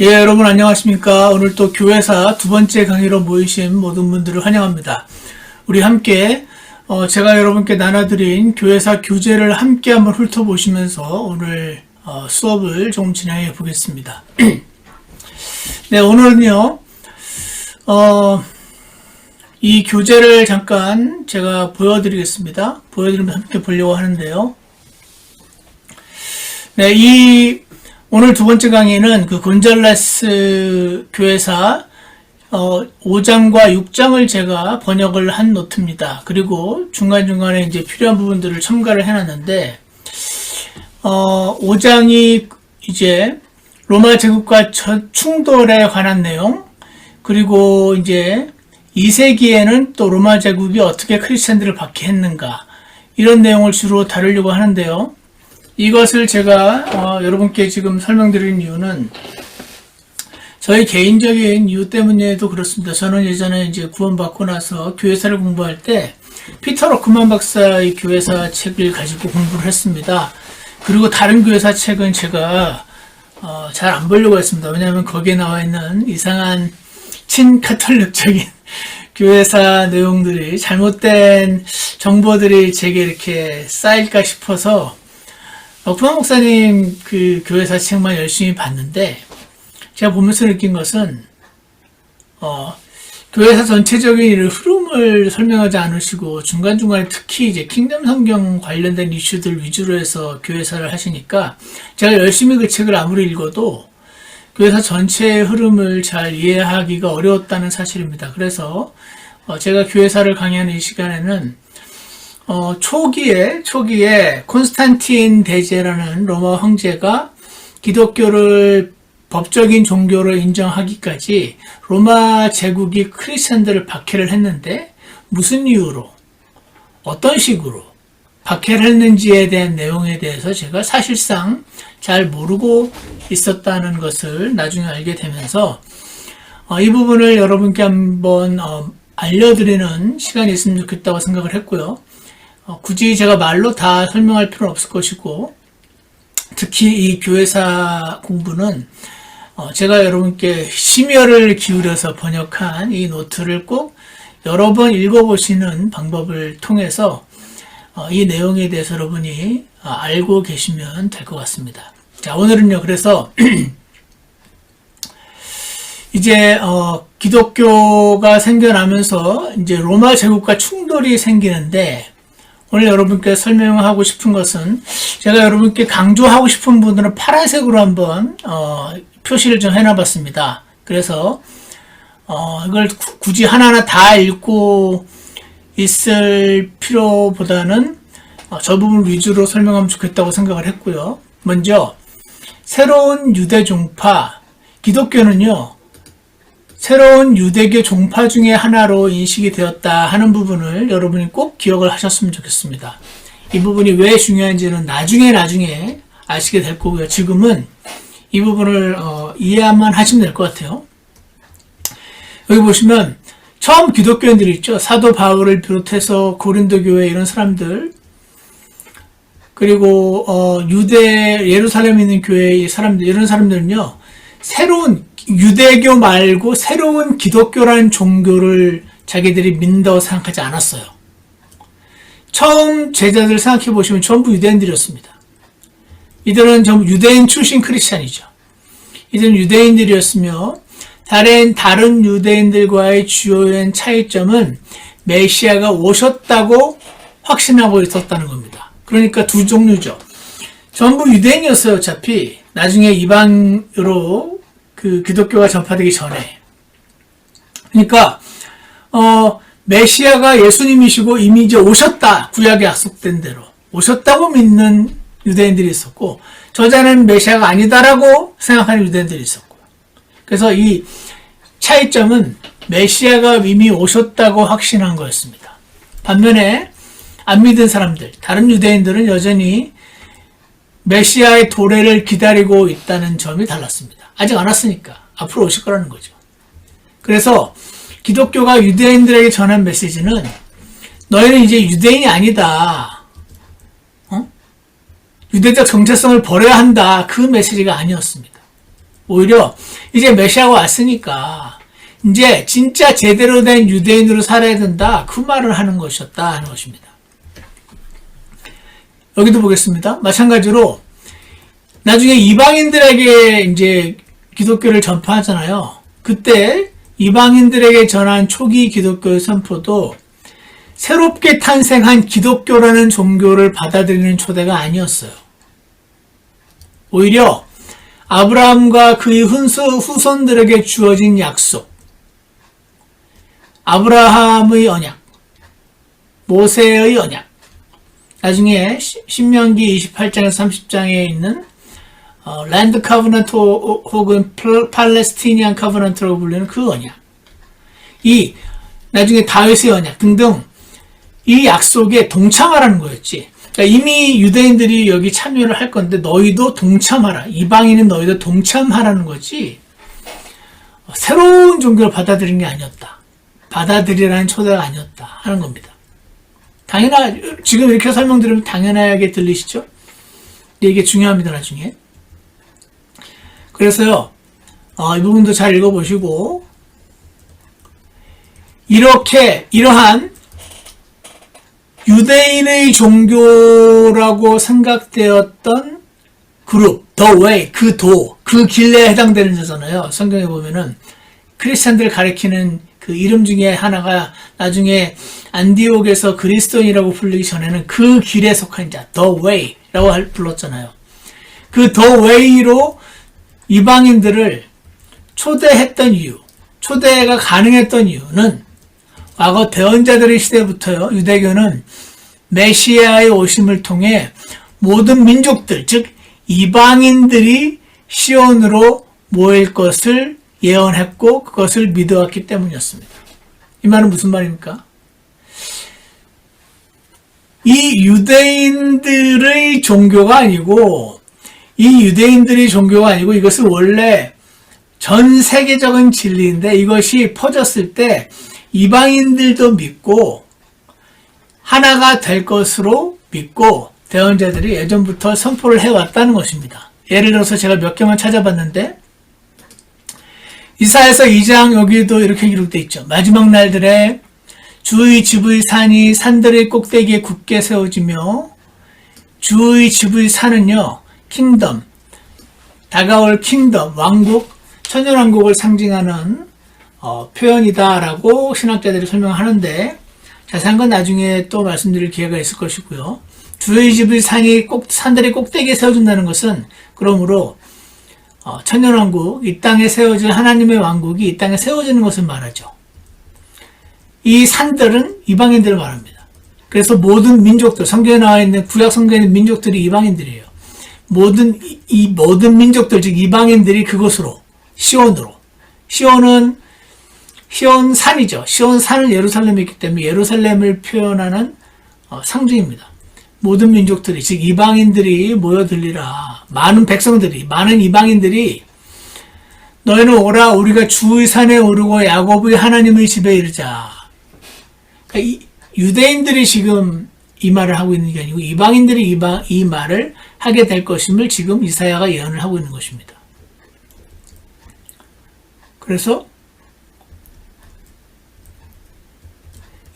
예, 여러분 안녕하십니까. 오늘 또 교회사 두 번째 강의로 모이신 모든 분들을 환영합니다. 우리 함께 제가 여러분께 나눠드린 교회사 교재를 함께 한번 훑어보시면서 오늘 수업을 좀 진행해 보겠습니다. 네, 오늘은요 이 교재를 잠깐 제가 보여드리겠습니다. 보여드리면서 함께 보려고 하는데요. 네, 오늘 두 번째 강의는 그 곤잘레스 교회사 5장과 6장을 제가 번역을 한 노트입니다. 그리고 중간중간에 이제 필요한 부분들을 첨가를 해놨는데 5장이 이제 로마 제국과 충돌에 관한 내용, 그리고 이제 2세기에는 또 로마 제국이 어떻게 크리스천들을 박해했는가, 이런 내용을 주로 다루려고 하는데요. 이것을 제가 여러분께 지금 설명드리는 이유는 저희 개인적인 이유 때문에도 그렇습니다. 저는 예전에 이제 구원받고 나서 교회사를 공부할 때 피터 로크만 박사의 교회사 책을 가지고 공부를 했습니다. 그리고 다른 교회사 책은 제가 잘 안 보려고 했습니다. 왜냐하면 거기에 나와 있는 이상한 친카톨릭적인 교회사 내용들이, 잘못된 정보들이 제게 이렇게 쌓일까 싶어서 구만 목사님 그 교회사 책만 열심히 봤는데, 제가 보면서 느낀 것은 교회사 전체적인 흐름을 설명하지 않으시고 중간중간에 특히 이제 킹덤 성경 관련된 이슈들 위주로 해서 교회사를 하시니까 제가 열심히 그 책을 아무리 읽어도 교회사 전체의 흐름을 잘 이해하기가 어려웠다는 사실입니다. 그래서 제가 교회사를 강의하는 이 시간에는 초기에 콘스탄틴 대제라는 로마 황제가 기독교를 법적인 종교로 인정하기까지 로마 제국이 크리스천들을 박해를 했는데 무슨 이유로, 어떤 식으로 박해를 했는지에 대한 내용에 대해서 제가 사실상 잘 모르고 있었다는 것을 나중에 알게 되면서 이 부분을 여러분께 한번 알려드리는 시간이 있으면 좋겠다고 생각을 했고요. 굳이 제가 말로 다 설명할 필요는 없을 것이고, 특히 이 교회사 공부는 제가 여러분께 심혈을 기울여서 번역한 이 노트를 꼭 여러 번 읽어보시는 방법을 통해서 이 내용에 대해서 여러분이 알고 계시면 될 것 같습니다. 자, 오늘은요, 그래서 이제 기독교가 생겨나면서 이제 로마 제국과 충돌이 생기는데, 오늘 여러분께 설명하고 싶은 것은, 제가 여러분께 강조하고 싶은 부분은 파란색으로 한번 표시를 좀 해놔봤습니다. 그래서 이걸 굳이 하나하나 다 읽고 있을 필요보다는 저 부분 위주로 설명하면 좋겠다고 생각을 했고요. 먼저 새로운 유대 종파, 기독교는요 새로운 유대교 종파 중에 하나로 인식이 되었다 하는 부분을 여러분이 꼭 기억을 하셨으면 좋겠습니다. 이 부분이 왜 중요한지는 나중에 아시게 될 거고요. 지금은 이 부분을 이해만 하시면 될 것 같아요. 여기 보시면 처음 기독교인들이 있죠. 사도 바울을 비롯해서 고린도 교회 이런 사람들, 그리고 예루살렘에 있는 교회의 사람들, 이런 사람들은요 새로운 유대교 말고 새로운 기독교라는 종교를 자기들이 믿는다고 생각하지 않았어요. 처음 제자들 생각해 보시면 전부 유대인들이었습니다. 이들은 전부 유대인 출신 크리스찬이죠. 이들은 유대인들이었으며 다른 유대인들과의 주요한 차이점은 메시아가 오셨다고 확신하고 있었다는 겁니다. 그러니까 두 종류죠. 전부 유대인이었어요. 어차피 나중에 이방으로 그 기독교가 전파되기 전에. 그러니까 메시아가 예수님이시고 이미 이제 오셨다, 구약에 약속된 대로 오셨다고 믿는 유대인들이 있었고, 저자는 메시아가 아니다라고 생각하는 유대인들이 있었고, 그래서 이 차이점은 메시아가 이미 오셨다고 확신한 거였습니다. 반면에 안 믿은 사람들, 다른 유대인들은 여전히 메시아의 도래를 기다리고 있다는 점이 달랐습니다. 아직 안 왔으니까 앞으로 오실 거라는 거죠. 그래서 기독교가 유대인들에게 전한 메시지는 너희는 이제 유대인이 아니다, 유대적 정체성을 버려야 한다, 그 메시지가 아니었습니다. 오히려 이제 메시아가 왔으니까 이제 진짜 제대로 된 유대인으로 살아야 된다. 그 말을 하는 것이었다 하는 것입니다. 여기도 보겠습니다. 마찬가지로 나중에 이방인들에게 이제 기독교를 전파하잖아요. 그때 이방인들에게 전한 초기 기독교의 선포도 새롭게 탄생한 기독교라는 종교를 받아들이는 초대가 아니었어요. 오히려 아브라함과 그의 후손들에게 주어진 약속, 아브라함의 언약, 모세의 언약, 나중에 신명기 28장에서 30장에 있는 랜드 카버넌트 혹은 팔레스티니안 카버넌트라고 불리는 그 언약, 이 나중에 다윗의 언약 등등 이 약속에 동참하라는 거였지. 그러니까 이미 유대인들이 여기 참여를 할 건데 너희도 동참하라. 이방인은 너희도 동참하라는 거지. 새로운 종교를 받아들인 게 아니었다. 받아들이라는 초대가 아니었다 하는 겁니다. 지금 이렇게 설명드리면 당연하게 들리시죠? 근데 이게 중요합니다, 나중에. 그래서요, 이 부분도 잘 읽어보시고, 이러한 유대인의 종교라고 생각되었던 그룹, the way, 그 길에 해당되는 자잖아요. 성경에 보면은 크리스찬들 가리키는 그 이름 중에 하나가 나중에 안디옥에서 그리스도인이라고 불리기 전에는 그 길에 속한 자, the way라고 불렀잖아요. 그 the way로 이방인들을 초대했던 이유, 초대가 가능했던 이유는 과거 대언자들의 시대부터요, 유대교는 메시아의 오심을 통해 모든 민족들, 즉 이방인들이 시온으로 모일 것을 예언했고 그것을 믿어왔기 때문이었습니다. 이 말은 무슨 말입니까? 이 유대인들의 종교가 아니고 이것은 원래 전 세계적인 진리인데 이것이 퍼졌을 때 이방인들도 믿고 하나가 될 것으로 믿고 대언자들이 예전부터 선포를 해왔다는 것입니다. 예를 들어서 제가 몇 개만 찾아봤는데 이사야서 2장 여기도 이렇게 기록되어 있죠. 마지막 날들에 주의 집의 산이 산들의 꼭대기에 굳게 세워지며 주의 집의 산은요, 킹덤, 다가올 킹덤, 왕국, 천년왕국을 상징하는 표현이다라고 신학자들이 설명하는데 자세한 건 나중에 또 말씀드릴 기회가 있을 것이고요. 주의 집의 산들의 꼭대기에 세워진다는 것은 그러므로 천년왕국, 이 땅에 세워질 하나님의 왕국이 이 땅에 세워지는 것을 말하죠. 이 산들은 이방인들을 말합니다. 그래서 모든 민족들, 성경에 나와 있는 구약 성경에 있는 민족들이 이방인들이에요. 모든 민족들, 즉 이방인들이 그곳으로, 시온으로. 시온 산이죠. 시온 산을 예루살렘에 있기 때문에 예루살렘을 표현하는 상징입니다. 모든 민족들이, 즉 이방인들이 모여들리라. 많은 백성들이, 많은 이방인들이 너희는 오라, 우리가 주의 산에 오르고 야곱의 하나님의 집에 이르자. 그러니까 유대인들이 지금 이 말을 하고 있는 게 아니고 이방인들이 이 말을 하게 될 것임을 지금 이사야가 예언을 하고 있는 것입니다. 그래서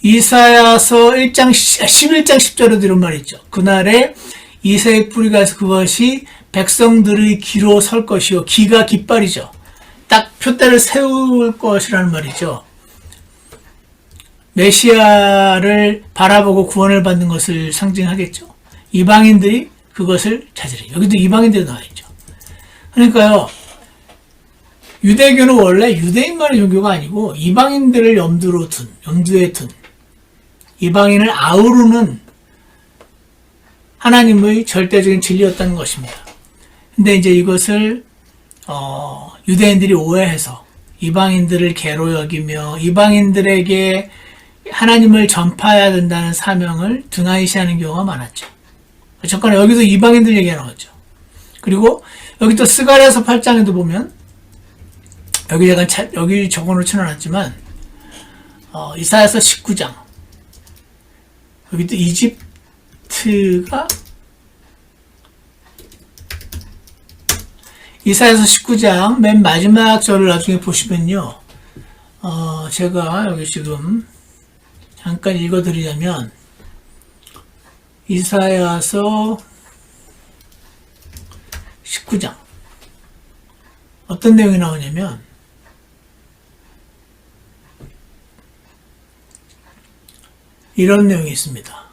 이사야서 11장 10절에 이런 말이 있죠. 그날에 이새의 뿌리가 있어 그것이 백성들의 기로 설 것이요. 기가 깃발이죠. 딱 표대를 세울 것이라는 말이죠. 메시아를 바라보고 구원을 받는 것을 상징하겠죠. 이방인들이 그것을 찾으래. 여기도 이방인들이 나와있죠. 그러니까요, 유대교는 원래 유대인만의 종교가 아니고 이방인들을 염두에 둔 이방인을 아우르는 하나님의 절대적인 진리였다는 것입니다. 근데 이제 이것을 유대인들이 오해해서 이방인들을 개로 여기며 이방인들에게 하나님을 전파해야 된다는 사명을 등한시하는 경우가 많았죠. 잠깐 여기도 이방인들 얘기가 나왔죠. 그리고 여기 또 스가랴서 8장에도 보면 여기 적어놓지 않았지만 이사야서 19장 여기 또 이사야서 19장 맨 마지막 절을 나중에 보시면요. 제가 여기 지금 잠깐 읽어드리자면 이사야서 19장 어떤 내용이 나오냐면 이런 내용이 있습니다.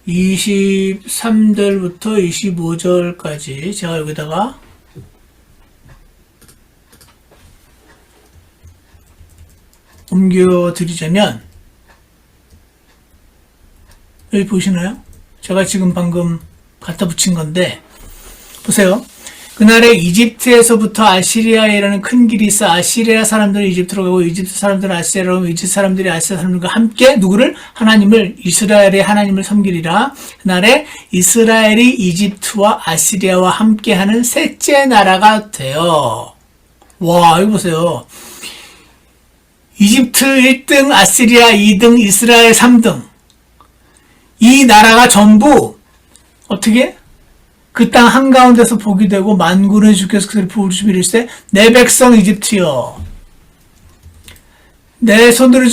23절부터 25절까지 제가 여기다가 옮겨드리자면 여기 보시나요? 제가 지금 방금 갖다 붙인 건데 보세요. 그날에 이집트에서부터 아시리아에라는 큰 길이 있어 아시리아 사람들은 이집트로 가고 이집트 사람들은 아시리아로 가고 이집트 사람들이 아시리아 사람들과 함께 누구를? 하나님을 이스라엘의 하나님을 섬기리라. 그날에 이스라엘이 이집트와 아시리아와 함께하는 셋째 나라가 되어. 와, 이거 보세요. 이집트 1등, 아시리아 2등, 이스라엘 3등. 이 나라가 전부 어떻게? 그 땅 한가운데서 복이 되고 만군의 주께서 그들을 부르시며 이르시되 내 백성 이집트여 내 손으로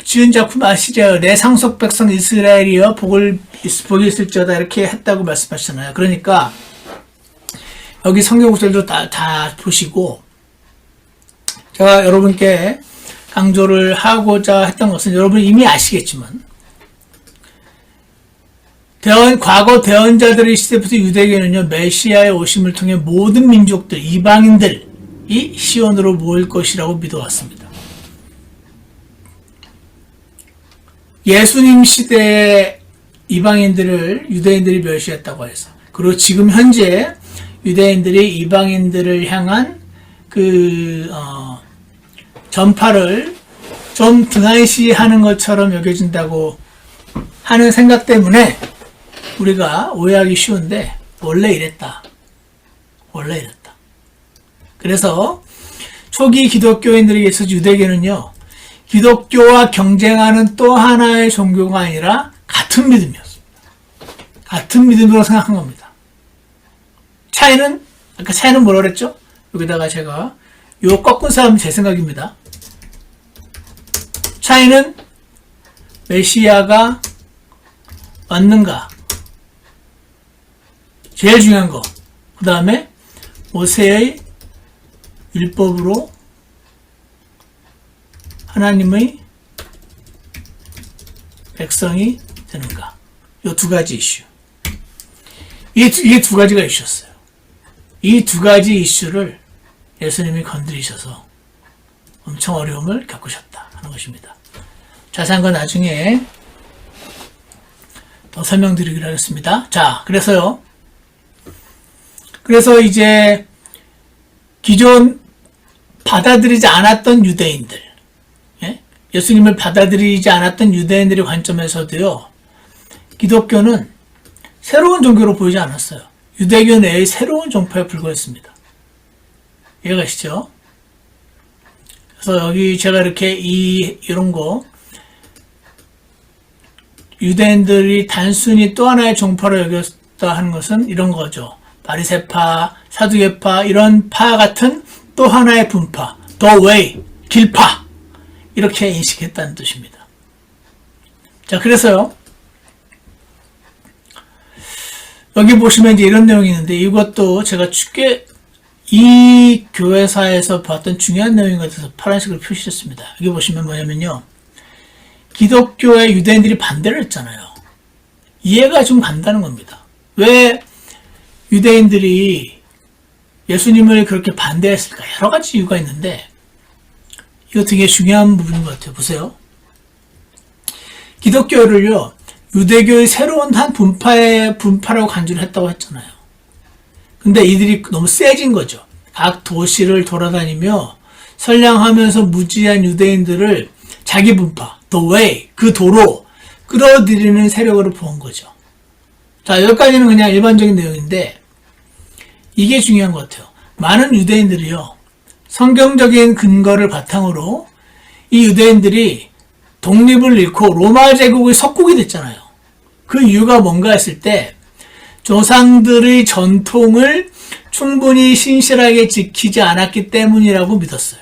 지은 작품 아시리아여 내 상속 백성 이스라엘이여 복이 있을지어다 이렇게 했다고 말씀하시잖아요. 그러니까 여기 성경 구절도 다 보시고 제가 여러분께 강조를 하고자 했던 것은 여러분이 이미 아시겠지만 과거 대언자들의 시대부터 유대교는요, 메시아의 오심을 통해 모든 민족들, 이방인들이 시온으로 모일 것이라고 믿어왔습니다. 예수님 시대에 이방인들을 유대인들이 멸시했다고 해서, 그리고 지금 현재 유대인들이 이방인들을 향한 전파를 좀 등한시하는 것처럼 여겨진다고 하는 생각 때문에 우리가 오해하기 쉬운데 원래 이랬다. 그래서 초기 기독교인들에게 있어서 유대교는요. 기독교와 경쟁하는 또 하나의 종교가 아니라 같은 믿음이었습니다. 같은 믿음으로 생각한 겁니다. 아까 차이는 뭐라 그랬죠? 여기다가 제가 요 꺾은 사람은 제 생각입니다. 차이는 메시아가 맞는가? 제일 중요한 거. 그 다음에 모세의 율법으로 하나님의 백성이 되는가. 이 두 가지 이슈. 이 두 가지가 이슈였어요. 이 두 가지 이슈를 예수님이 건드리셔서 엄청 어려움을 겪으셨다 하는 것입니다. 자세한 건 나중에 더 설명드리기로 하겠습니다. 자, 그래서 이제 기존 받아들이지 않았던 유대인들, 예수님을 받아들이지 않았던 유대인들의 관점에서도요, 기독교는 새로운 종교로 보이지 않았어요. 유대교 내의 새로운 종파에 불과했습니다. 이해가시죠? 그래서 여기 제가 이렇게 이런 거, 유대인들이 단순히 또 하나의 종파로 여겼다 하는 것은 이런 거죠. 바리새파, 사두개파 이런 파 같은 또 하나의 분파, the way, 길파 이렇게 인식했다는 뜻입니다. 자, 그래서요. 여기 보시면 이제 이런 내용이 있는데 이것도 제가 이 교회사에서 봤던 중요한 내용인 것 같아서 파란색으로 표시했습니다. 여기 보시면 뭐냐면요. 기독교의 유대인들이 반대를 했잖아요. 이해가 좀 간다는 겁니다. 왜 유대인들이 예수님을 그렇게 반대했을까? 여러 가지 이유가 있는데 이거 되게 중요한 부분인 것 같아요. 보세요. 기독교를요. 유대교의 새로운 한 분파라고 간주를 했다고 했잖아요. 근데 이들이 너무 세진 거죠. 각 도시를 돌아다니며 선량하면서 무지한 유대인들을 자기 분파, the way, 그 도로 끌어들이는 세력으로 본 거죠. 자, 여기까지는 그냥 일반적인 내용인데 이게 중요한 것 같아요. 많은 유대인들이요. 성경적인 근거를 바탕으로 이 유대인들이 독립을 잃고 로마 제국의 석국이 됐잖아요. 그 이유가 뭔가 했을 때 조상들의 전통을 충분히 신실하게 지키지 않았기 때문이라고 믿었어요.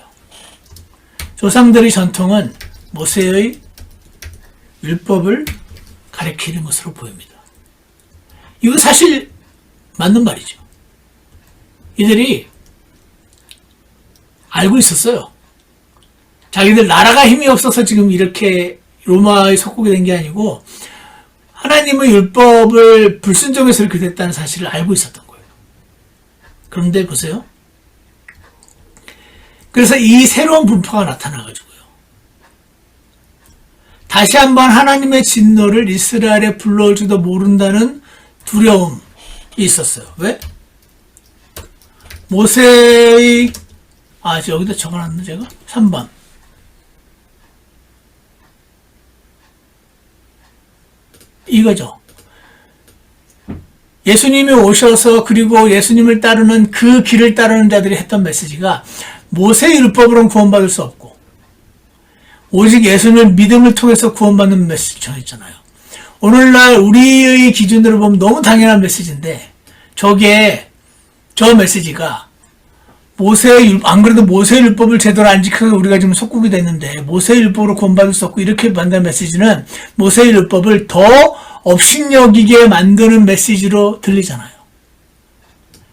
조상들의 전통은 모세의 율법을 가리키는 것으로 보입니다. 이건 사실 맞는 말이죠. 이들이 알고 있었어요. 자기들 나라가 힘이 없어서 지금 이렇게 로마에 속국이 된 게 아니고 하나님의 율법을 불순종해서 이렇게 됐다는 사실을 알고 있었던 거예요. 그런데 보세요. 그래서 이 새로운 분파가 나타나가지고요. 다시 한번 하나님의 진노를 이스라엘에 불러올지도 모른다는 두려움이 있었어요. 왜? 모세의 여기다 적어놨나 제가? 3번. 이거죠. 예수님이 오셔서 그리고 예수님을 따르는 그 길을 따르는 자들이 했던 메시지가 모세의 율법으로는 구원받을 수 없고 오직 예수님을 믿음을 통해서 구원받는 메시지 전했잖아요. 오늘날 우리의 기준으로 보면 너무 당연한 메시지인데 저 메시지가 안 그래도 모세의 율법을 제대로 안 지켜서 우리가 지금 속국이 됐는데 모세의 율법으로 구원받을 수 없고 이렇게 만든 메시지는 모세의 율법을 더 업신여기게 만드는 메시지로 들리잖아요.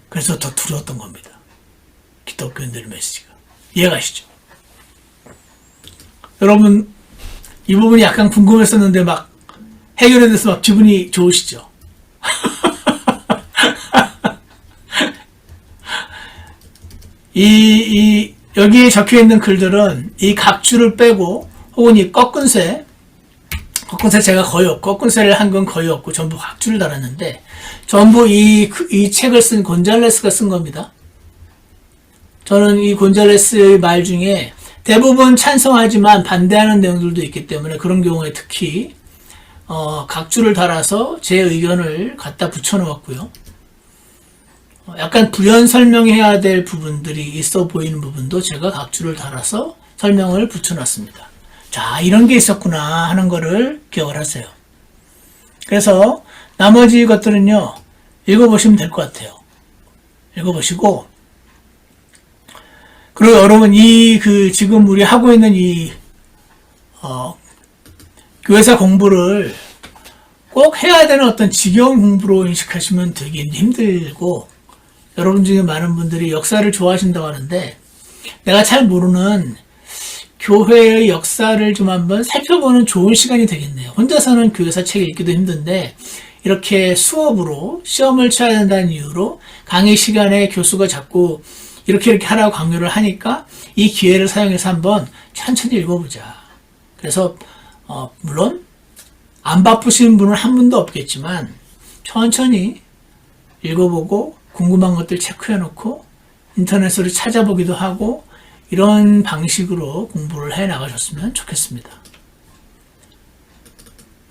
그래서 더 두려웠던 겁니다. 기독교인들의 메시지가. 이해가시죠? 여러분 이 부분이 약간 궁금했었는데 막 해결이 돼서 막 기분이 좋으시죠? 여기에 적혀있는 글들은 이 각주를 빼고 혹은 이 꺾은 쇠 제가 거의 없고 꺾은 쇠를 한 건 거의 없고 전부 각주를 달았는데 전부 이 책을 쓴 곤잘레스가 쓴 겁니다. 저는 이 곤잘레스의 말 중에 대부분 찬성하지만 반대하는 내용들도 있기 때문에 그런 경우에 특히 각주를 달아서 제 의견을 갖다 붙여놓았고요. 약간 부연 설명해야 될 부분들이 있어 보이는 부분도 제가 각주를 달아서 설명을 붙여놨습니다. 자, 이런 게 있었구나 하는 거를 기억을 하세요. 그래서 나머지 것들은요, 읽어보시면 될 것 같아요. 읽어보시고, 그리고 여러분, 지금 우리 하고 있는 교회사 공부를 꼭 해야 되는 어떤 지겨운 공부로 인식하시면 되게 힘들고, 여러분 중에 많은 분들이 역사를 좋아하신다고 하는데 내가 잘 모르는 교회의 역사를 좀 한번 살펴보는 좋은 시간이 되겠네요. 혼자서는 교회사 책 읽기도 힘든데 이렇게 수업으로 시험을 쳐야 된다는 이유로 강의 시간에 교수가 자꾸 이렇게 하라고 강요를 하니까 이 기회를 사용해서 한번 천천히 읽어보자. 그래서 물론 안 바쁘신 분은 한 분도 없겠지만 천천히 읽어보고 궁금한 것들 체크해놓고 인터넷으로 찾아보기도 하고 이런 방식으로 공부를 해 나가셨으면 좋겠습니다.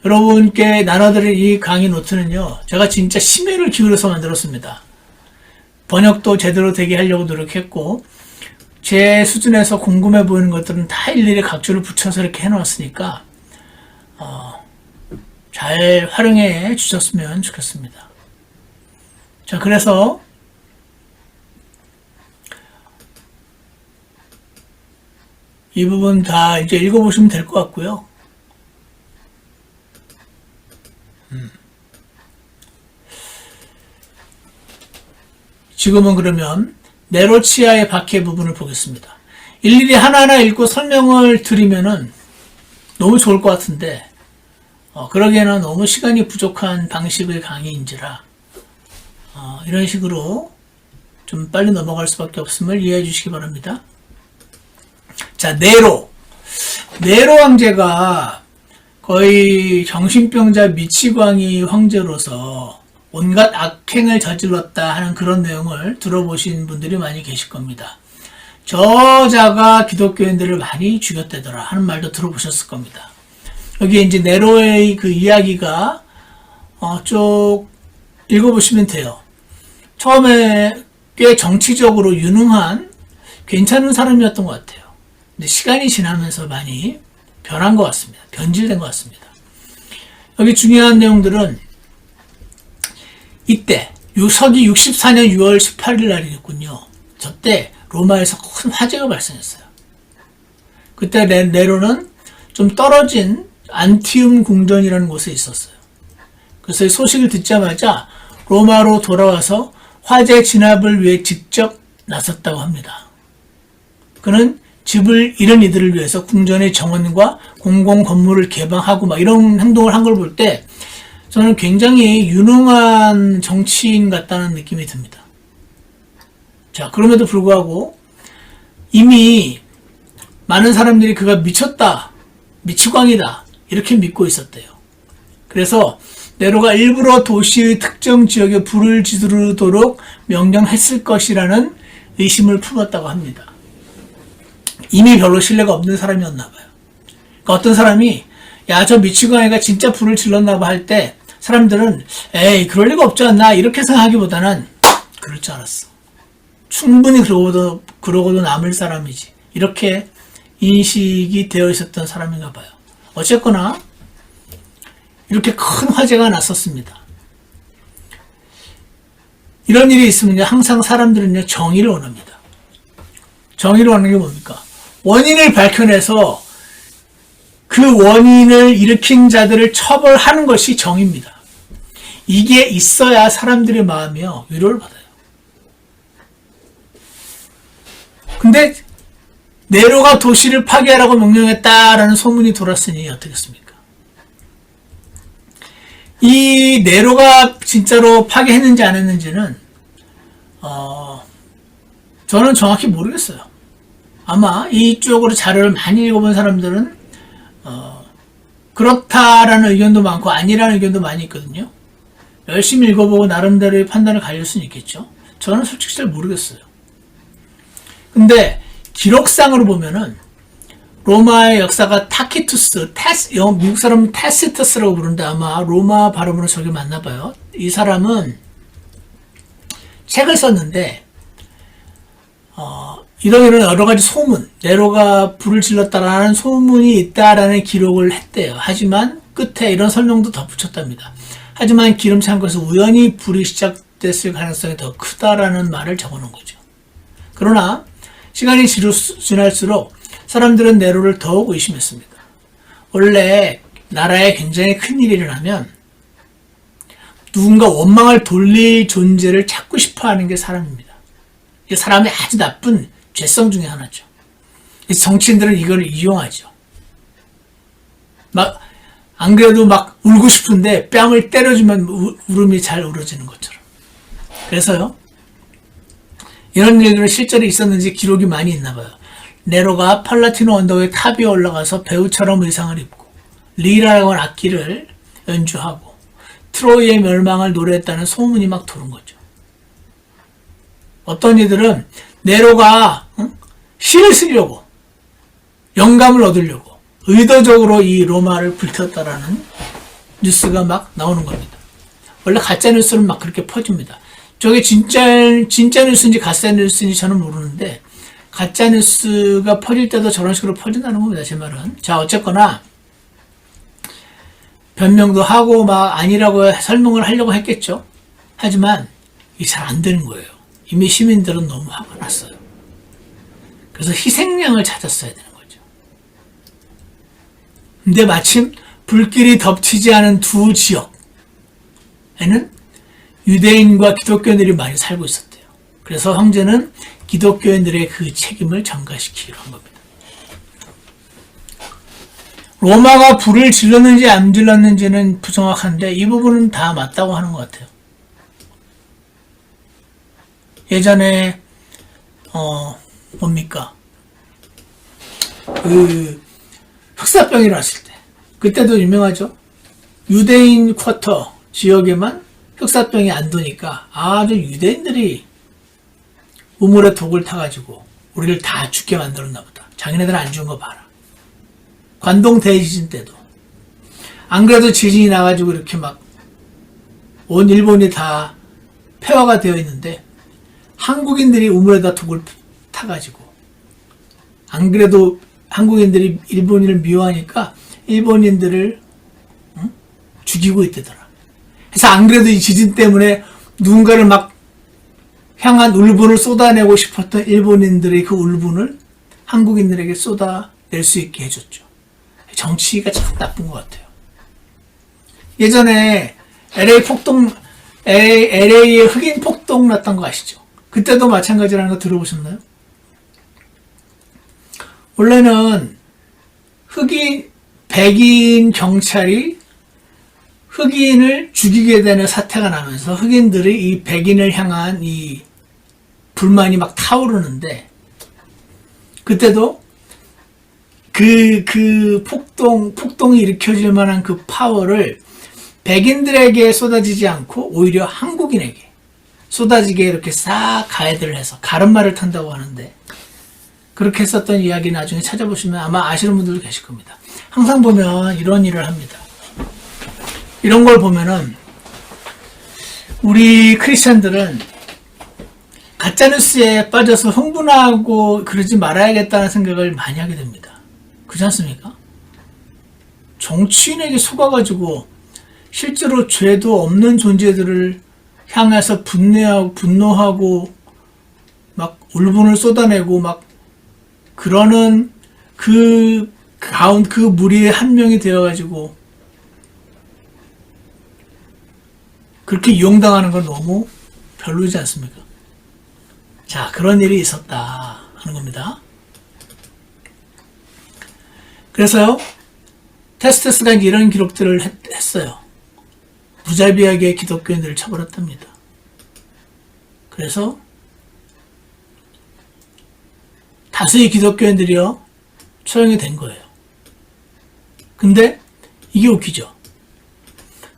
여러분께 나눠드릴 이 강의 노트는요, 제가 진짜 심혈을 기울여서 만들었습니다. 번역도 제대로 되게 하려고 노력했고 제 수준에서 궁금해 보이는 것들은 다 일일이 각주를 붙여서 이렇게 해놓았으니까 잘 활용해 주셨으면 좋겠습니다. 자, 그래서 이 부분 다 이제 읽어보시면 될 것 같고요. 지금은 그러면 네로치아의 박해 부분을 보겠습니다. 일일이 하나하나 읽고 설명을 드리면은 너무 좋을 것 같은데 그러기에는 너무 시간이 부족한 방식의 강의인지라 이런 식으로 좀 빨리 넘어갈 수밖에 없음을 이해해 주시기 바랍니다. 자, 네로 황제가 거의 정신병자 미치광이 황제로서 온갖 악행을 저질렀다 하는 그런 내용을 들어보신 분들이 많이 계실 겁니다. 저자가 기독교인들을 많이 죽였다더라 하는 말도 들어보셨을 겁니다. 여기에 이제 네로의 그 이야기가 쭉 읽어보시면 돼요. 처음에 꽤 정치적으로 유능한 괜찮은 사람이었던 것 같아요. 근데 시간이 지나면서 많이 변한 것 같습니다. 변질된 것 같습니다. 여기 중요한 내용들은 이때 서기 64년 6월 18일 날이었군요. 저때 로마에서 큰 화재가 발생했어요. 그때 네로는 좀 떨어진 안티움 궁전이라는 곳에 있었어요. 그래서 이 소식을 듣자마자 로마로 돌아와서 화재 진압을 위해 직접 나섰다고 합니다. 그는 집을 잃은 이들을 위해서 궁전의 정원과 공공 건물을 개방하고 막 이런 행동을 한 걸 볼 때 저는 굉장히 유능한 정치인 같다는 느낌이 듭니다. 자, 그럼에도 불구하고 이미 많은 사람들이 그가 미쳤다, 미치광이다 이렇게 믿고 있었대요. 그래서 네로가 일부러 도시의 특정 지역에 불을 지르도록 명령했을 것이라는 의심을 품었다고 합니다. 이미 별로 신뢰가 없는 사람이었나 봐요. 그러니까 어떤 사람이 야, 저 미치광이가 진짜 불을 질렀나 봐 할 때 사람들은 에이, 그럴 리가 없지 않나 이렇게 생각하기보다는 그럴 줄 알았어. 충분히 그러고도 남을 사람이지. 이렇게 인식이 되어 있었던 사람인가 봐요. 어쨌거나 이렇게 큰 화재가 났었습니다. 이런 일이 있으면 항상 사람들은 정의를 원합니다. 정의를 원하는 게 뭡니까? 원인을 밝혀내서 그 원인을 일으킨 자들을 처벌하는 것이 정의입니다. 이게 있어야 사람들의 마음이 위로를 받아요. 근데 네로가 도시를 파괴하라고 명령했다라는 소문이 돌았으니 어떻겠습니까? 이 네로가 진짜로 파괴했는지 안 했는지는 저는 정확히 모르겠어요. 아마 이쪽으로 자료를 많이 읽어본 사람들은 그렇다라는 의견도 많고 아니라는 의견도 많이 있거든요. 열심히 읽어보고 나름대로의 판단을 가질 수는 있겠죠. 저는 솔직히 잘 모르겠어요. 근데 기록상으로 보면은 로마의 역사가 타키투스, 미국 사람은 타시터스라고 부르는데 아마 로마 발음으로 저게 맞나 봐요. 이 사람은 책을 썼는데 이런 여러 가지 소문, 네로가 불을 질렀다라는 소문이 있다라는 기록을 했대요. 하지만 끝에 이런 설명도 덧붙였답니다. 하지만 기름찬 것은 우연히 불이 시작됐을 가능성이 더 크다라는 말을 적어놓은 거죠. 그러나 시간이 지날수록 사람들은 네로를 더욱 의심했습니다. 원래 나라에 굉장히 큰일이 일어나면 누군가 원망을 돌릴 존재를 찾고 싶어하는 게 사람입니다. 이게 사람의 아주 나쁜 죄성 중에 하나죠. 정치인들은 이걸 이용하죠. 안 그래도 막 울고 싶은데 뺨을 때려주면 울음이 잘 울어지는 것처럼. 그래서요, 이런 일들은 실제로 있었는지 기록이 많이 있나 봐요. 네로가 팔라티노 언덕의 탑 위에 올라가서 배우처럼 의상을 입고 리라라고 하는 악기를 연주하고 트로이의 멸망을 노래했다는 소문이 막 도는 거죠. 어떤 이들은 네로가 시를 쓰려고 영감을 얻으려고 의도적으로 이 로마를 불태웠다라는 뉴스가 막 나오는 겁니다. 원래 가짜 뉴스는 막 그렇게 퍼집니다. 저게 진짜 뉴스인지 가짜 뉴스인지 저는 모르는데 가짜 뉴스가 퍼질 때도 저런 식으로 퍼진다는 겁니다. 제 말은. 자, 어쨌거나 변명도 하고 막 아니라고 설명을 하려고 했겠죠. 하지만 이게 잘 안 되는 거예요. 이미 시민들은 너무 화가 났어요. 그래서 희생양을 찾았어야 되는 거죠. 근데 마침 불길이 덮치지 않은 두 지역에는 유대인과 기독교인들이 많이 살고 있었대요. 그래서 형제는 기독교인들의 그 책임을 전가시키기로 한 겁니다. 로마가 불을 질렀는지 안 질렀는지는 부정확한데 이 부분은 다 맞다고 하는 것 같아요. 예전에 뭡니까? 흑사병이 일어났을 때 그때도 유명하죠. 유대인 쿼터 지역에만 흑사병이 안 도니까 아주 유대인들이 우물에 독을 타가지고 우리를 다 죽게 만들었나 보다. 자기네들 안 죽은 거 봐라. 관동 대지진 때도 안 그래도 지진이 나가지고 이렇게 막 온 일본이 다 폐허가 되어 있는데 한국인들이 우물에다 독을 타가지고 안 그래도 한국인들이 일본인을 미워하니까 일본인들을 죽이고 있대더라. 그래서 안 그래도 이 지진 때문에 누군가를 막 향한 울분을 쏟아내고 싶었던 일본인들의 그 울분을 한국인들에게 쏟아낼 수 있게 해줬죠. 정치가 참 나쁜 것 같아요. 예전에 LA에 흑인 폭동 났던 거 아시죠? 그때도 마찬가지라는 거 들어보셨나요? 원래는 백인 경찰이 흑인을 죽이게 되는 사태가 나면서 흑인들이 이 백인을 향한 이 불만이 막 타오르는데, 그때도 그 폭동이 일으켜질 만한 그 파워를 백인들에게 쏟아지지 않고 오히려 한국인에게 쏟아지게 이렇게 싹 가해들을 해서 가름말을 탄다고 하는데, 그렇게 했었던 이야기 나중에 찾아보시면 아마 아시는 분들도 계실 겁니다. 항상 보면 이런 일을 합니다. 이런 걸 보면은 우리 크리스천들은 가짜뉴스에 빠져서 흥분하고 그러지 말아야겠다는 생각을 많이 하게 됩니다. 그렇지 않습니까? 정치인에게 속아가지고 실제로 죄도 없는 존재들을 향해서 분노하고 막 울분을 쏟아내고 막 그러는 그 무리의 한 명이 되어가지고 그렇게 이용당하는 건 너무 별로지 않습니까? 자, 그런 일이 있었다 하는 겁니다. 그래서요, 테스테스가 이런 기록들을 했어요. 무자비하게 기독교인들을 처벌했답니다. 그래서 다수의 기독교인들이요 처형이 된 거예요. 근데 이게 웃기죠.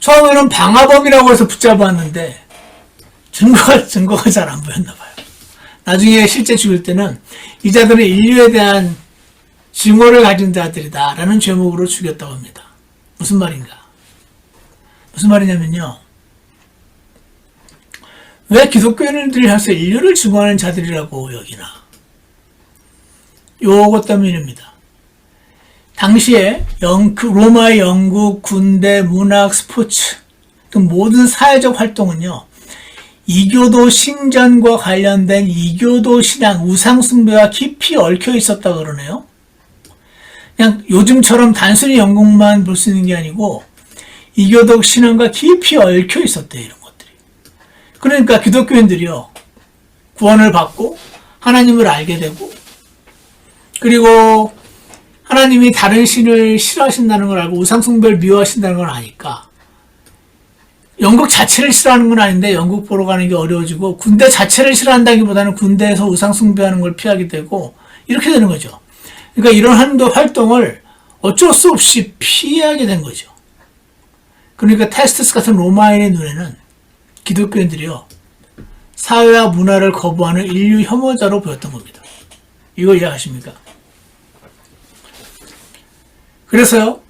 처음에는 방화범이라고 해서 붙잡았는데 증거가 잘 안 보였나 봐요. 나중에 실제 죽일 때는 이 자들은 인류에 대한 증오를 가진 자들이다 라는 제목으로 죽였다고 합니다. 무슨 말인가? 무슨 말이냐면요, 왜 기독교인들이 해서 인류를 증오하는 자들이라고 여기나? 요것 때문입니다. 당시에 로마의 영국, 군대, 문학, 스포츠 등 모든 사회적 활동은요, 이교도 신전과 관련된 이교도 신앙, 우상숭배와 깊이 얽혀 있었다 그러네요. 그냥 요즘처럼 단순히 영국만 볼 수 있는 게 아니고 이교도 신앙과 깊이 얽혀 있었대요, 이런 것들이. 그러니까 기독교인들이요, 구원을 받고 하나님을 알게 되고, 그리고 하나님이 다른 신을 싫어하신다는 걸 알고 우상숭배를 미워하신다는 걸 아니까 영국 자체를 싫어하는 건 아닌데 영국 보러 가는 게 어려워지고, 군대 자체를 싫어한다기보다는 군대에서 우상숭배하는 걸 피하게 되고 이렇게 되는 거죠. 그러니까 이런 활동을 어쩔 수 없이 피하게 된 거죠. 그러니까 테스트스 같은 로마인의 눈에는 기독교인들이요, 사회와 문화를 거부하는 인류 혐오자로 보였던 겁니다. 이거 이해하십니까? 그래서요,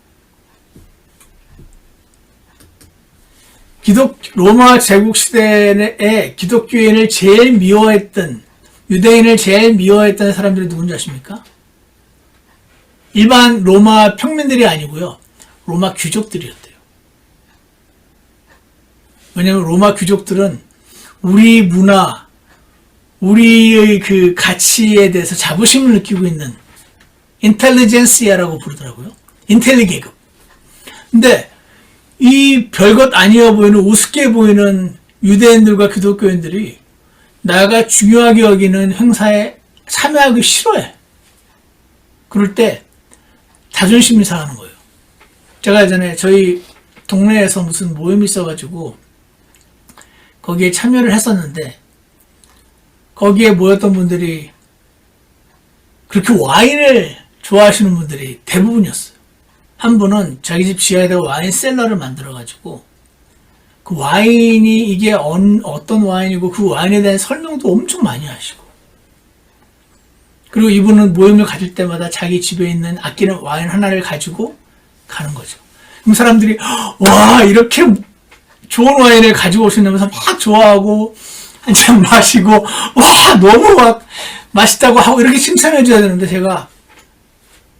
로마 제국 시대에 기독교인을 제일 미워했던, 유대인을 제일 미워했던 사람들이 누군지 아십니까? 일반 로마 평민들이 아니고요, 로마 귀족들이었대요. 왜냐하면 로마 귀족들은 우리 문화, 우리의 그 가치에 대해서 자부심을 느끼고 있는 인텔리젠시아라고 부르더라고요. 인텔리 계급. 근데 이 별것 아니어 보이는, 우습게 보이는 유대인들과 기독교인들이 나가 중요하게 여기는 행사에 참여하기 싫어해. 그럴 때 자존심이 상하는 거예요. 제가 예전에 저희 동네에서 무슨 모임이 있어가지고 거기에 참여를 했었는데, 거기에 모였던 분들이 그렇게 와인을 좋아하시는 분들이 대부분이었어요. 한 분은 자기 집 지하에다가 와인 셀러를 만들어가지고 그 와인이 이게 어떤 와인이고 그 와인에 대한 설명도 엄청 많이 하시고, 그리고 이분은 모임을 가질 때마다 자기 집에 있는 아끼는 와인 하나를 가지고 가는 거죠. 그럼 사람들이 와, 이렇게 좋은 와인을 가지고 오신다면서 막 좋아하고 한잔 마시고 와, 너무 막 맛있다고 하고 이렇게 칭찬해 줘야 되는데 제가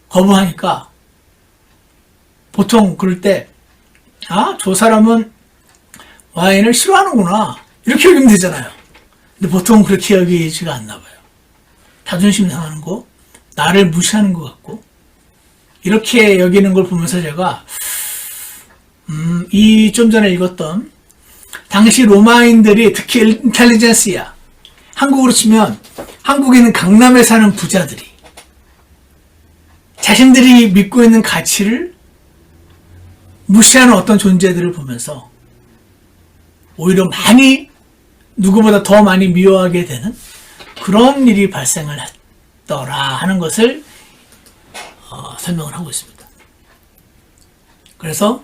거부하니까, 보통 그럴 때 아, 저 사람은 와인을 싫어하는구나. 이렇게 여기면 되잖아요. 근데 보통 그렇게 여기지가 않나 봐요. 자존심 상하는 거, 나를 무시하는 것 같고, 이렇게 여기는 걸 보면서 제가, 이 좀 전에 읽었던, 당시 로마인들이 특히 인텔리전시아, 한국으로 치면, 한국에는 강남에 사는 부자들이, 자신들이 믿고 있는 가치를 무시하는 어떤 존재들을 보면서, 오히려 많이 누구보다 더 많이 미워하게 되는 그런 일이 발생을 했더라 하는 것을 설명을 하고 있습니다. 그래서